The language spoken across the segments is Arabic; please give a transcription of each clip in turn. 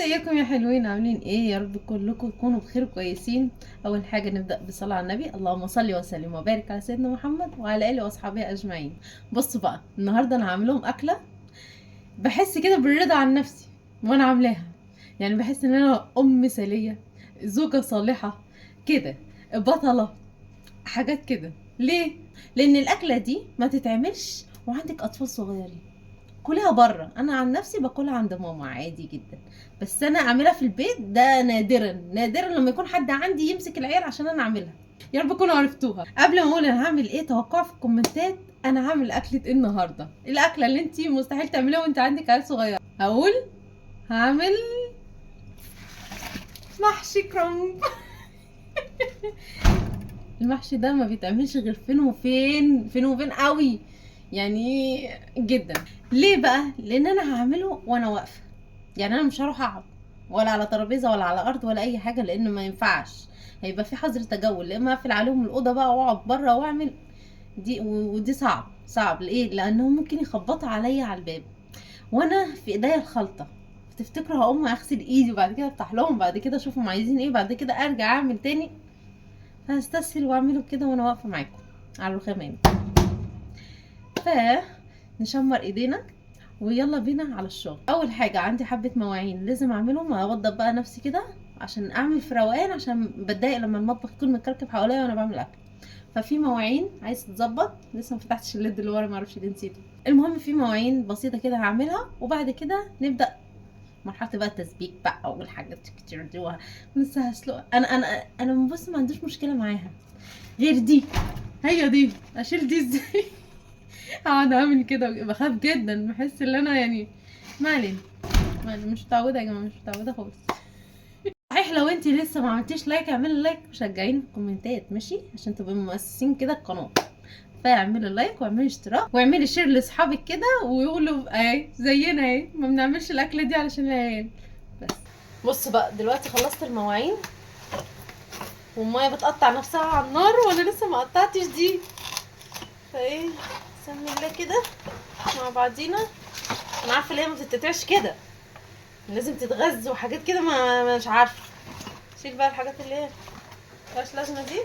ازيكم يا حلوين؟ عاملين ايه؟ يا رب كلكم تكونوا بخير كويسين. اول حاجه نبدا بالصلاه على النبي، اللهم صل وسلم وبارك على سيدنا محمد وعلى اله واصحابه اجمعين. بصوا بقى، النهارده انا عامل لهم اكله بحس كده بالرضا عن نفسي وانا عاملاها. يعني بحس ان انا ام مثاليه، زوجه صالحه كده، بطله، حاجات كده. ليه؟ لان الاكله دي ما تتعملش وعندك اطفال صغيرين. كلها بره، انا عن نفسي باكلها عند ماما عادي جدا، بس انا اعملها في البيت ده نادرا نادرا لما يكون حد عندي يمسك العيال عشان انا اعملها. يا رب تكونوا عرفتوها. قبل ما اقول انا هعمل ايه، توقعوا في الكومنتات انا هعمل اكله ايه النهارده، الاكله اللي انت مستحيل تعمليها وانت عندك عيال صغيره. هقول هعمل محشي كرنب. المحشي ده ما بيتعملش غير فين وفين، فين وفين قوي يعني، جدا. ليه بقى؟ لان انا هعمله وانا واقفه. يعني انا مش هروح اقعد ولا على ترابيزه ولا على ارض ولا اي حاجه، لان ما ينفعش. هيبقى في حظر تجول، لا اما اقفل عليهم الاوضه بقى واقعد بره واعمل دي، ودي صعب صعب. ليه؟ لانهم ممكن يخبطوا عليا على الباب وانا في ايديا الخلطه. تفتكروا هقوم اغسل ايدي وبعد كده افتح لهم، بعد كده اشوفهم عايزين ايه، بعد كده ارجع اعمل تاني؟ فهستسهل واعمله كده وانا واقفه معاكم على الرخامين. فنشمر ايدينا ويلا بينا على الشغل. اول حاجه عندي حبه مواعين لازم اعملهم، اوضب بقى نفسي كده عشان اعمل في روقان، عشان بتضايق لما المطبخ يكون متكركب حواليا وانا بعمل اكل. ففي مواعين عايز تتظبط، لسه ما فتحتش الليد اللي ورا، ما اعرفش ليه نسيته. المهم في مواعين بسيطه كده هعملها، وبعد كده نبدا مرحله بقى التسبيك بقى والحاجات كتير دي، لسه هسلق. انا بص ما عنديش مشكله معاها غير دي. هي دي اشيل دي ازاي؟ اقعد اعمل كده بخاف جدا، بحس ان انا يعني ما علينا. مش متعوده يا جماعه، مش متعوده خالص. صحيح، لو انتي لسه ما عملتيش لايك اعملي لايك وشجعيني في الكومنتات ماشي، عشان تبقوا مؤسسين كده القناه. فاعملي لايك واعملي اشتراك واعملي شير لاصحابك كده، ويقولوا اهي زينا اهي ما بنعملش الاكله دي علشان العيال بس. بص بقى، دلوقتي خلصت المواعين والميه بتقطع نفسها على النار وانا لسه ما قطعتش دي. فايه، بسم الله كده مع بعضينا. انا عارفه ليه ما بتتقطعش كده، لازم تتغذى وحاجات كده، مش عارفه. شيل بقى الحاجات اللي هي ملهاش لازمه دي.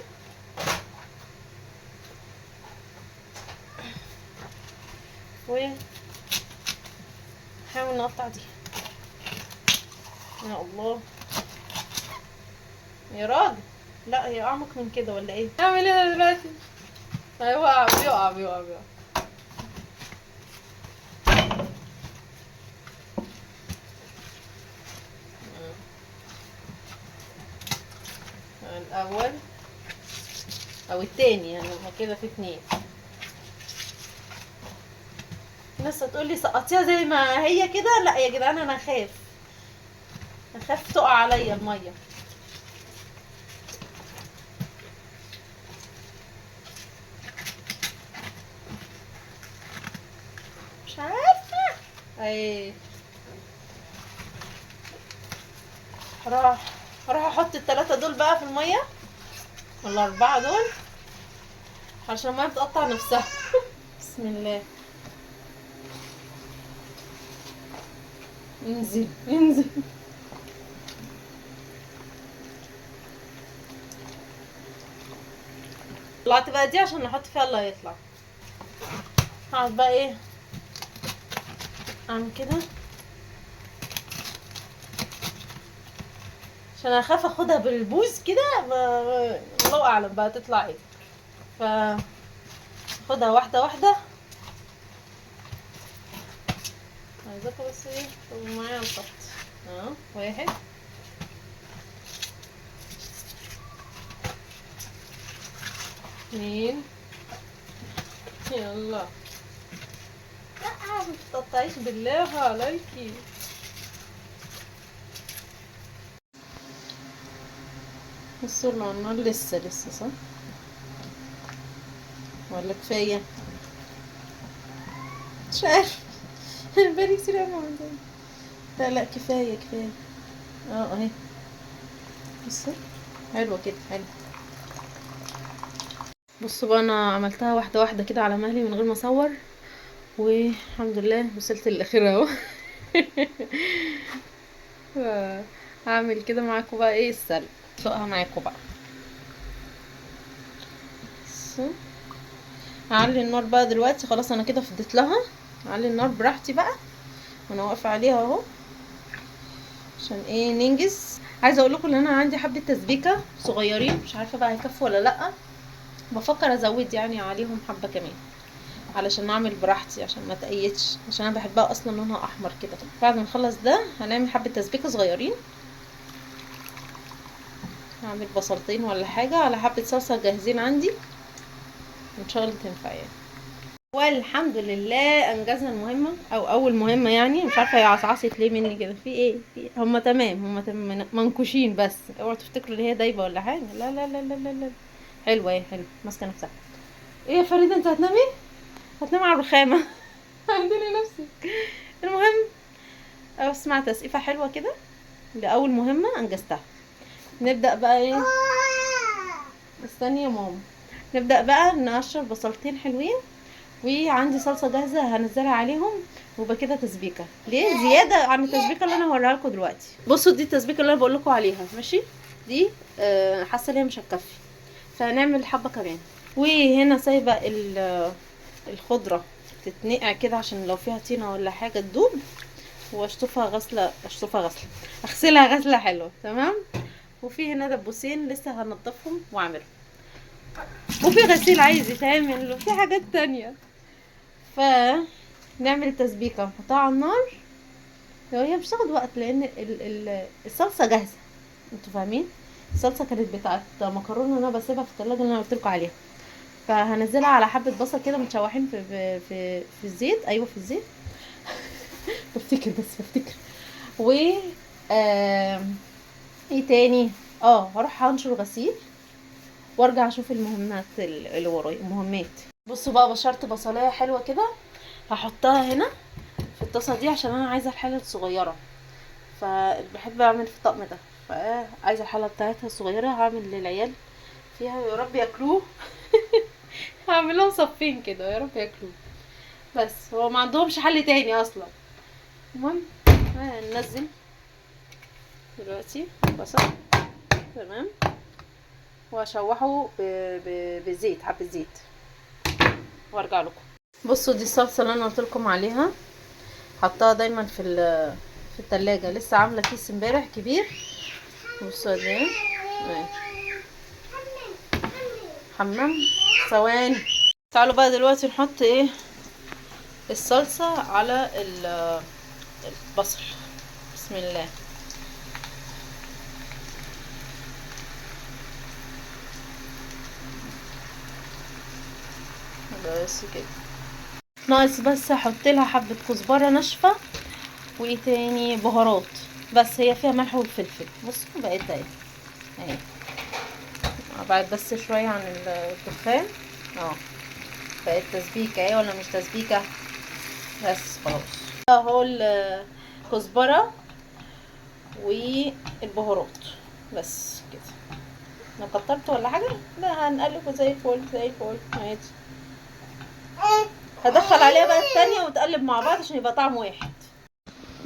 ونحاول نقطع دي. يا الله يا راجل، لا هي اعمق من كده ولا ايه؟ اعمل ايه دلوقتي؟ هيوقع، بيقع بيقع بيقع. الاول او التاني، يعني هما كده في اتنين. الناس هتقولي سقطيها زي ما هي كده، لا يا جدعان انا اخاف تقع عليا الميه. مش عارفه. ايه، هروح هروح احط التلاتة دول بقى في الميه، ولا اربعة دول، عشان الميه بتقطع نفسها. بسم الله. انزل انزل. طلعت بقى دي عشان نحط فيها اللي هيطلع. هقعد بقى ايه، اعمل كده عشان اخاف اخدها بالبوز كده، الله اعلم بقى تطلع ايه. ف خدها واحده واحده. عايزاكم بس ايه تبقوا معايا على الخط. واحد، اتنين، يلا. لا متقطعيش بالله عليكي. السرعة على النار لسه صح ولا كفاية؟ مش عارف. بالي كتير اوي عندي. لا كفاية. اهي. بصوا، حلوة كده، حلوة. بصوا بقى، انا عملتها واحدة واحدة كده على مهلي من غير ما اصور، والحمد لله وصلت للاخير اهو. هعمل كده معاكم بقى ايه السلق، سوقها معاكم بقى. بصوا، هعلي النار بقى دلوقتي، خلاص انا كده فضيت لها. هعلي النار براحتي بقى وانا واقفه عليها اهو، عشان ايه ننجز. عايزه اقول لكم ان انا عندي حبه تسبيكه صغيرين، مش عارفه بقى هيكفوا ولا لا. بفكر ازود يعني عليهم حبه كمان علشان اعمل براحتي، عشان ما تقيتش، عشان انا بحبها اصلا لونها احمر كده. بعد ما نخلص ده هنعمل حبه تسبيكه صغيرين. هعمل بصلتين ولا حاجه على حبه صلصه جاهزين عندي، ان شاء الله تنفع يعني. والحمد لله انجزنا المهمه، او اول مهمه يعني. مش عارفه هي عصعصت ليه مني كده، في ايه؟ في هما تمام، هما تمام منكوشين، بس اوعوا تفتكروا ان هي دايبه ولا حاجه. لا لا لا لا لا لا، حلوه ايه، حلوه ماسكه نفسها. ايه يا فريده انت هتنامي؟ هتنامي على الرخامه. عندني نفسك. المهم، اسمع تسقيفه حلوه كده، ده اول مهمه انجزتها. نبدا بقى ايه؟ استني يا ماما. نبدا بقى نقشر بصلتين حلوين، وعندي صلصه جاهزه هنزلها عليهم، ويبقى كده تسبيكه ليه زياده عن التسبيكه اللي انا هوريها لكم دلوقتي. بصوا دي التسبيكه اللي انا بقول لكم عليها، ماشي؟ دي حاسه ان هي مش هتكفي، فهنعمل حبه كمان. وهنا سايبه الخضره تتنقع كده، عشان لو فيها طينه ولا حاجه تدوب، واشطفها غسله، اغسلها غسله حلوه تمام. وفي هنا دبوسين لسه هنضفهم واعملهم، وفي غسيل عايز يتعمل، وفي حاجات تانية. نعمل التسبيكه ونحطها على النار. هي مش هتاخد وقت لان الصلصه جاهزه، انتوا فاهمين. الصلصه كانت بتاعت مكرونه انا بسيبها في التلاجة اللي انا قلت لكم عليها. فهنزلها على حبه بصل كده متشوحين في الزيت، ايوه في الزيت. بفتكر بس بفتكر. و ايه تاني؟ هروح هنشر غسيل وارجع اشوف المهمات اللي ورايا، المهمات. بصوا بقى، بشرت بصلايه حلوه كده، هحطها هنا في الطاسه دي عشان انا عايزه الحله الصغيره، فبحب اعمل في الطقم ده. فعايزه الحله بتاعتها الصغيره، هعمل للعيال فيها يا رب ياكلوه. هعمل لهم صفين كده يا رب ياكلوه، بس هو ما عندهمش حل تاني اصلا. المهم ننزل دلوقتي بصل تمام، واشوحه بزيت، حبه زيت، وارجع لكم. بصوا دي الصلصه اللي انا قلت لكم عليها، حطها دايما في التلاجة، لسه عامله كيس امبارح كبير. بصوا ده حمام. ثواني. تعالوا بقى دلوقتي نحط ايه الصلصه على البصل. بسم الله. بس كده، ناقص بس احط لها حبه كزبره ناشفه، وايه تاني بهارات. بس هي فيها ملح والفلفل. بصوا بقت اهي. ابعد بس شويه عن الدخان. اه بقت تسبيكه ايه ولا مش تسبيكه؟ بس خلاص. اهو الكزبره والبهارات، بس كده. انا كترت ولا حاجه؟ لا، هنقلبه زي الفل زي الفل عادي. هدخل عليها بقى التانية وتقلب مع بعض عشان يبقى طعم واحد.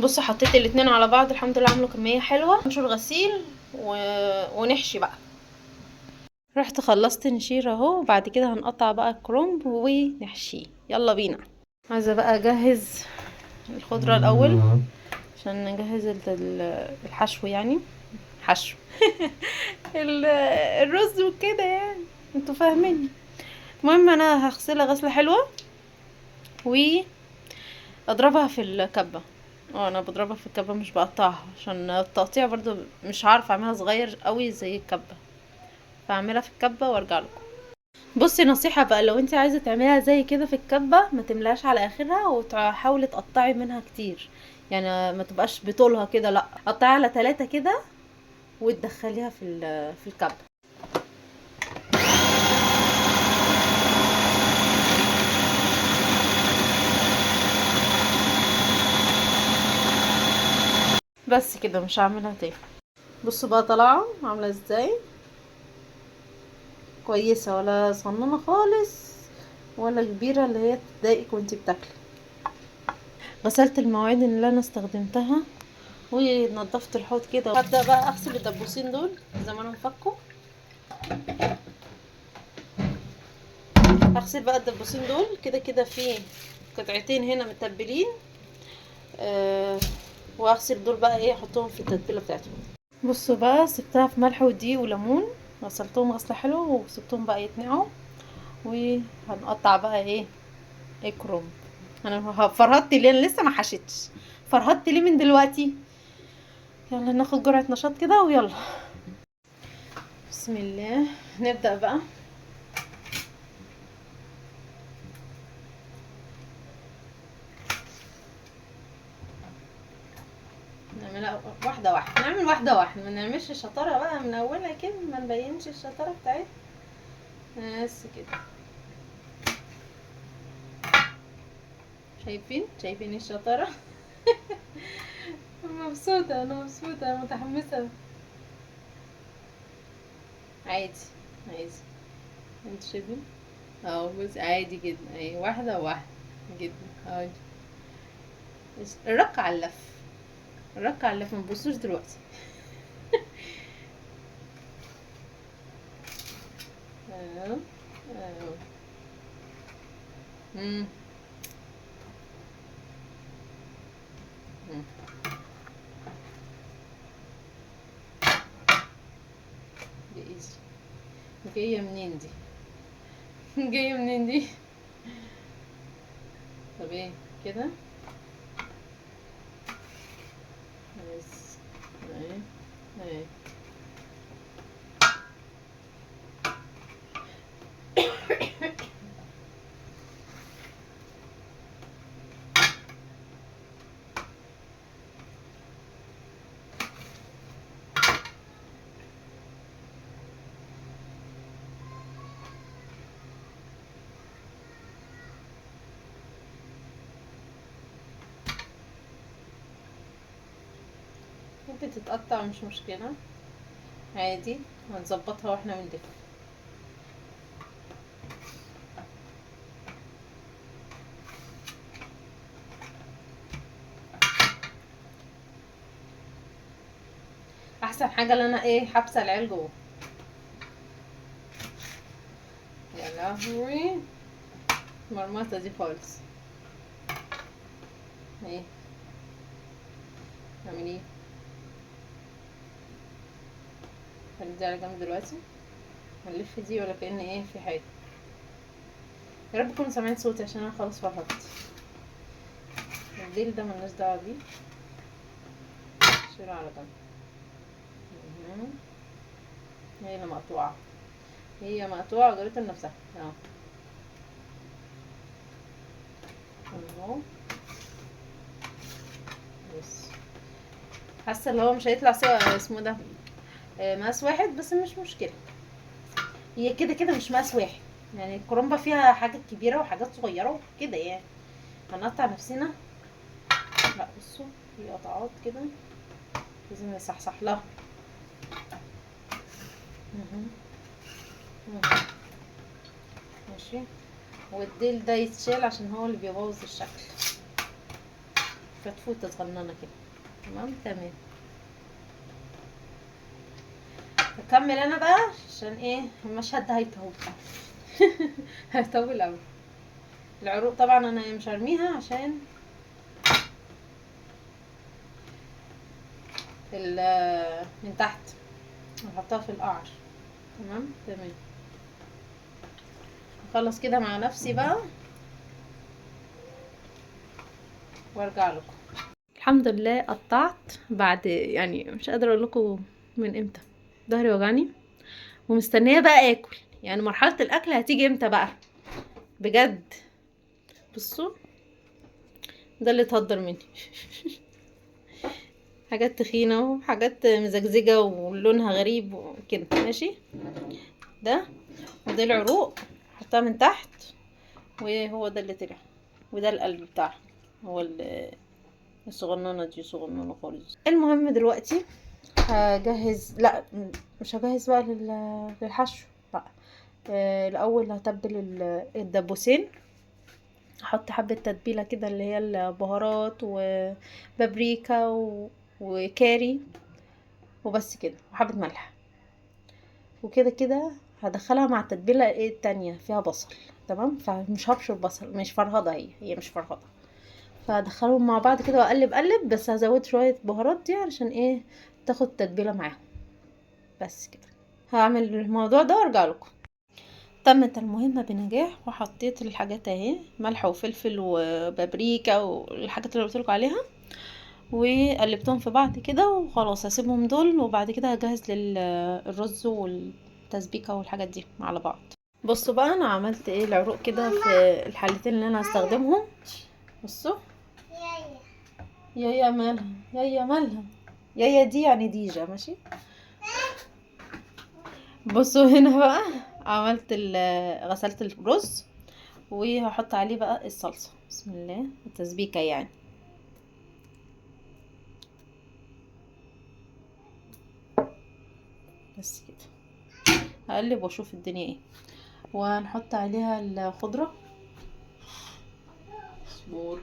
بصوا حطيت الاتنين على بعض، الحمد لله عملوا كميه حلوه. ننشر غسيل ونحشي بقى. رحت خلصت نشير اهو، وبعد كده هنقطع بقى الكرنب ونحشيه. يلا بينا. عايزه بقى اجهز الخضره الاول عشان نجهز الحشو يعني. حشو. الرز وكده يعني، انتوا فاهمين. المهم انا هغسلها غسله حلوه واضربها في الكبه. انا بضربها في الكبه مش بقطعها، عشان التقطيع برضو مش عارفه اعملها صغير قوي زي الكبه، فاعملها في الكبه وارجع لكم. بصي نصيحه بقى، لو انت عايزه تعمليها زي كده في الكبه، ما تملاش على اخرها وتحاولي تقطعي منها كتير، يعني ما تبقاش بطولها كده، لا قطعي على 3 كده وتدخليها في الكبه. بس كده مش هعملها تاني. بصوا بقى طالعه عامله ازاي، كويسه ولا صننه خالص ولا كبيره اللي هي تضايقك وانتي بتاكلي. غسلت المواعين اللي انا استخدمتها ونضفت الحوض كده. هبدأ بقى اغسل الدبوسين دول زي ما انا مفكوا. هغسل بقى الدبوسين دول كده كده في قطعتين هنا متبلين. واغسل دول بقى ايه، احطهم في التتبيله بتاعتهم. بصوا بقى، سبتها في ملح ودقيق وليمون، غسلتهم غسله حلوه وسبتهم بقى يتنقعوا. وهنقطع بقى ايه كروم. انا فرهدت ليه؟ انا لسه ما حشيتش. فرهدت ليه من دلوقتي؟ يلا ناخد جرعه نشاط كده ويلا. بسم الله، نبدأ بقى. نعملها واحدة واحدة، نعمل واحدة واحدة، ما نعملش الشطارة بقى من أولها كده، ما نبينش الشطارة بتاعتنا. بس كده. شايفين الشطارة. مبسوطة، أنا مبسوطة متحمسة. عادي عادي، انتوا شايفين اهو. بس عادي جدا، اهي واحدة واحدة جدا عادي. الرق على اللف، الرق على اللف، مبصوش دلوقتي. اهو اهو. مم. مم. دي ايزي. جاية منين دي؟ جاية منين دي؟ طب ايه كده؟ بس اهي اهي. ممكن تتقطع مش مشكلة، عادي. هنظبطها واحنا بندف. احسن حاجة اللي انا ايه، حابسة العيال جوه. يا لهوي، مرمطة دي خالص. ايه نعمل ايه؟ خلي دي على جنب دلوقتي. هنلف دي ولا كأن ايه في حاجة. يا رب تكونوا سامعين صوتي عشان انا خلاص فرهدت. الديل ده ملناش دعوة بيه، شيله على جنب. مهم. هي اللي مقطوعة، هي مقطوعة وجابتها لنفسها اهو. اهو بس حاسة اللي هو مش هيطلع سوا اسمه ده مقاس واحد، بس مش مشكلة. هي كده كده مش مقاس واحد، يعني الكرومبة فيها حاجات كبيرة وحاجات صغيرة وكده يعني. هنقطع نفسنا؟ لا بصوا، في قطعات كده لازم نصحصح لها. مهم. مهم. ماشي. والديل ده يتشال عشان هو اللي بيبوظ الشكل. فتفوتة صغننة كده. تمام تمام. هكمل انا بقى عشان ايه المشهد ده هيطول. هيطول اوي. العروق طبعا انا مش هرميها عشان من تحت هحطها في القعر. تمام تمام. اخلص كده مع نفسي بقى وارجع لكم. الحمد لله قطعت بعد، يعني مش قادره اقول لكم من امتى. ظهري وجعني ومستنيه بقى اكل. يعني مرحله الاكل هتيجي امتى بقى بجد؟ بصوا ده اللي اتهدر مني. حاجات تخينه وحاجات مزجزجه ولونها غريب وكده. ماشي. ده ودي العروق حطها من تحت، وهو ده اللي طلع. وده القلب بتاعها، هو الصغننه دي صغننه خالص. المهم دلوقتي هجهز، لا مش هجهز بقى للحشو. لا الاول هتبل الدبوسين. احط حبه تتبيله كده اللي هي البهارات وبابريكا وكاري وبس كده، وحبة ملح. وكده كده هدخلها مع التتبيلة التانية فيها بصل، تمام. فمش هبشر بصل، مش فرهضة، هي مش فرهضة. فهدخلهم مع بعض كده واقلب قلب، بس هزود شوية بهارات دي علشان تاخد تتبيلة معاهم. بس كده هعمل الموضوع ده وارجع لكم. تمت المهمة بنجاح، وحطيت الحاجات اهي، ملح وفلفل وبابريكا والحاجات اللي قلتلكوا عليها، وقلبتهم في بعض كده وخلاص. هسيبهم دول، وبعد كده هجهز للرز والتسبيكة والحاجات دي على بعض. بصوا بقى انا عملت العروق كده في الحلتين اللي انا هستخدمهم. بصوا يايا مالها، يايا مالها، يايا دي يعني ديجا، ماشي. بصوا هنا بقى عملت غسلت الرز، وهحط عليه بقى الصلصة. بسم الله، التسبيكة يعني. بس كده هقلب واشوف الدنيا ايه، وهنحط عليها الخضرة. صبور.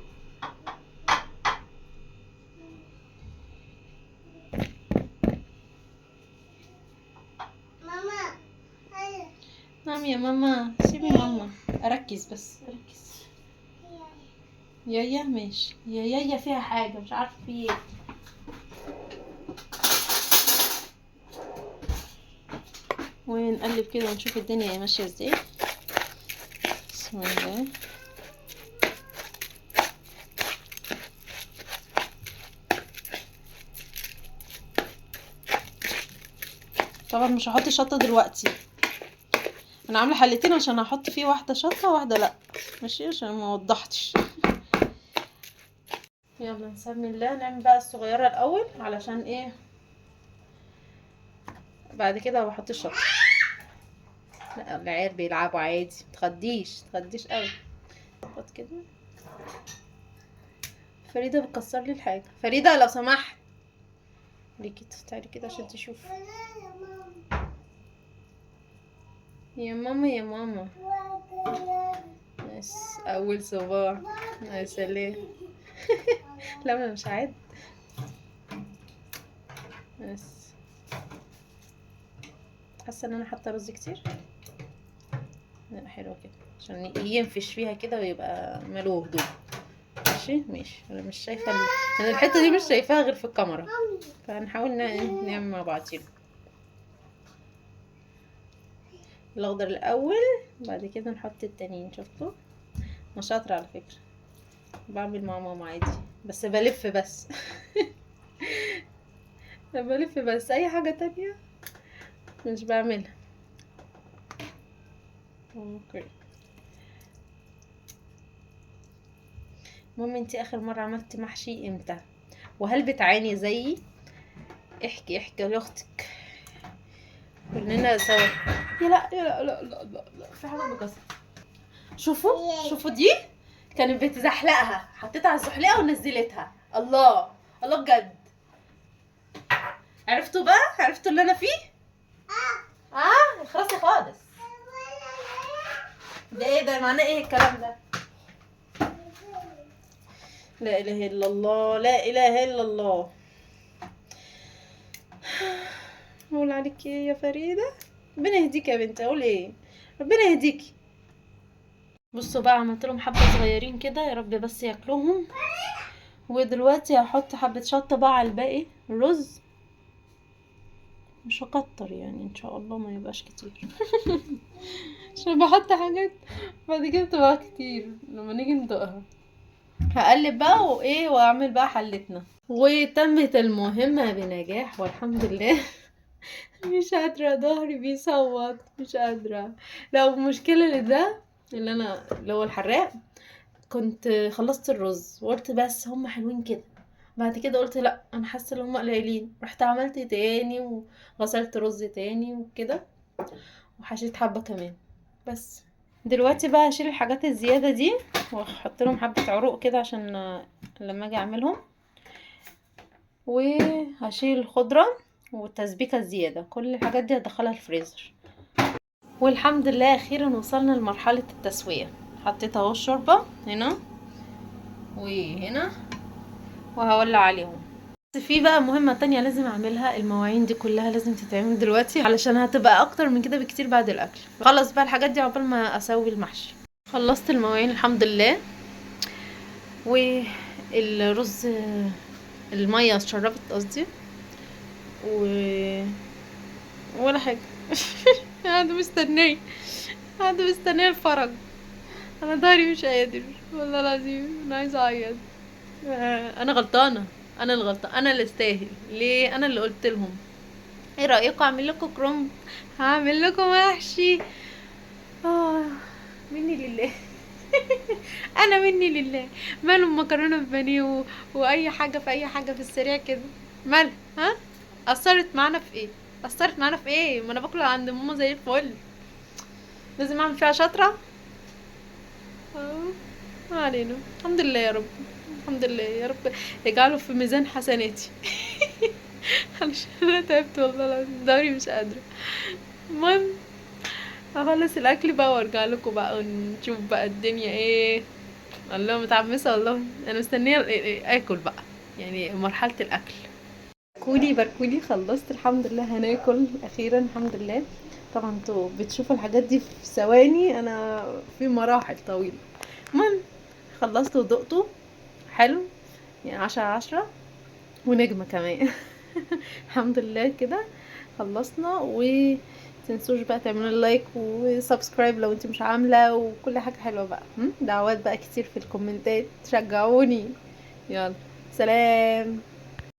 نعم يا ماما، سيبي ماما اركز، بس اركز. يايا ماشي، يايا فيها حاجة مش عارفة في ايه. ونقلب كده ونشوف الدنيا ماشية ازاي. بسم الله. طبعا مش هحط شطة دلوقتي، انا عامله حلتين عشان احط فيه واحده شطه واحده لا، ماشي، عشان ما وضحتش. يلا نسمي الله، نعمل بقى الصغيره الاول علشان بعد كده بحط الشطه. لا العيال بيلعبوا عادي، متخديش قوي. خد كده. فريده بتكسر لي الحاجه، فريده لو سمحت. ليه كده؟ تعالي كده عشان تشوف. يا ماما يا ماما. بس اول صباح. يا سلام. لا انا مش عاد. بس حاسه ان انا حاطه رز كتير. لا حلوه كده عشان ينفش فيها كده ويبقى ملوه هدوء. ماشي انا مش شايفه انا الحته دي مش شايفاها غير في الكاميرا، فهنحاول نعمل مع بعضينا. الاخضر الاول، بعد كده نحط التانيين. شفتوا؟ انا شاطره على فكره، بعمل مع ماما عادي، بس بلف بس. بلف بس، اي حاجه تانية مش بعملها. اوكي. ماما انتي اخر مره عملتي محشي امتى؟ وهل بتعاني زيي؟ احكي لاختك كلنا سوا. يا لا يا لا لا لا لا, لا. في حاجه بكسر. شوفوا دي كانت بتزحلقها، حطيتها على الزحلقه ونزلتها. الله الله بجد. عرفتوا بقى، عرفتوا اللي انا فيه. خلاص يا خالص. ده ايه ده؟ معناه ايه الكلام ده؟ لا اله الا الله، لا اله الا الله. اقول عليك ايه يا فريده؟ ربنا يهديك يا بنتي، اقول ايه؟ ربنا يهديكي. بصوا بقى عملت لهم حبه صغيرين كده، يا رب بس ياكلوهم. ودلوقتي هحط حبه شطه بقى على الباقي الرز، مش هكتر يعني، ان شاء الله ما يبقاش كتير. عشان بحط حاجات بعد كده بتبقى كتير لما نيجي ندوقها. هقلب بقى واعمل بقى حلتنا. وتمت المهمة بنجاح والحمد لله. مش قادرة، ظهري بيصوت، مش قادرة. لو مشكلة اللي هو الحراق، كنت خلصت الرز وقلت بس هم حلوين كده. بعد كده قلت لا، انا حاسه ان هم قليلين، رحت عملت تاني وغسلت رز تاني وكده، وحشيت حبه كمان. بس دلوقتي بقى هشيل الحاجات الزياده دي واحط لهم حبه عروق كده عشان لما اجي اعملهم. وهشيل الخضره والتسبيكه الزياده، كل الحاجات دي هدخلها الفريزر. والحمد لله اخيرا وصلنا لمرحله التسويه. حطيت اهو الشوربه هنا وهنا، وهولع عليهم. بس في بقى مهمة تانية لازم اعملها، المواعين دي كلها لازم تتعمل دلوقتي علشان هتبقى اكتر من كده بكتير بعد الاكل. خلص بقى الحاجات دي عقبال ما اسوي المحشي. خلصت المواعين الحمد لله، والرز المية اتشربت قصدي، و ولا حاجة. قاعدة مستنية، قاعدة مستنية الفرج. انا ضهري مش قادر والله العظيم، انا عايزة اعيط. انا غلطانة، انا اللي غلطانة، انا اللي استاهل. ليه؟ انا اللي قلت لهم ايه رأيكم اعمل لكم كرومب، هعمل لكم محشي. اه، مني لله. انا مني لله. ماله مكرونه ببانيه واي حاجه في اي حاجه في السريع كده، مالها؟ ها؟ اثرت معانا في ايه؟ اثرت معانا في ايه؟ ما انا باكل عند ماما زي الفل، لازم اعمل فيها شاطره. اه، ما علينا. الحمد لله يا رب، الحمد لله يا رب، اجعله في ميزان حسناتي. علشان انا تعبت والله العظيم، ضهري مش قادره. المهم هخلص الاكل بقى وارجع لكم بقى ونشوف بقى الدنيا ايه. والله متحمسه والله، انا مستنيه اكل بقى، يعني مرحله الاكل. كولي باركولي، خلصت الحمد لله، هناكل اخيرا الحمد لله. طبعا انتوا بتشوفوا الحاجات دي في ثواني، انا في مراحل طويله. المهم خلصت ودقته، حلو يعني 10/10، ونجمة كمان. الحمد لله كده خلصنا. تنسوش بقى تعملوا لايك وسبسكرايب لو انت مش عاملة، وكل حاجة حلوة بقى. دعوات بقى كتير في الكومنتات، تشجعوني. يلا، سلام.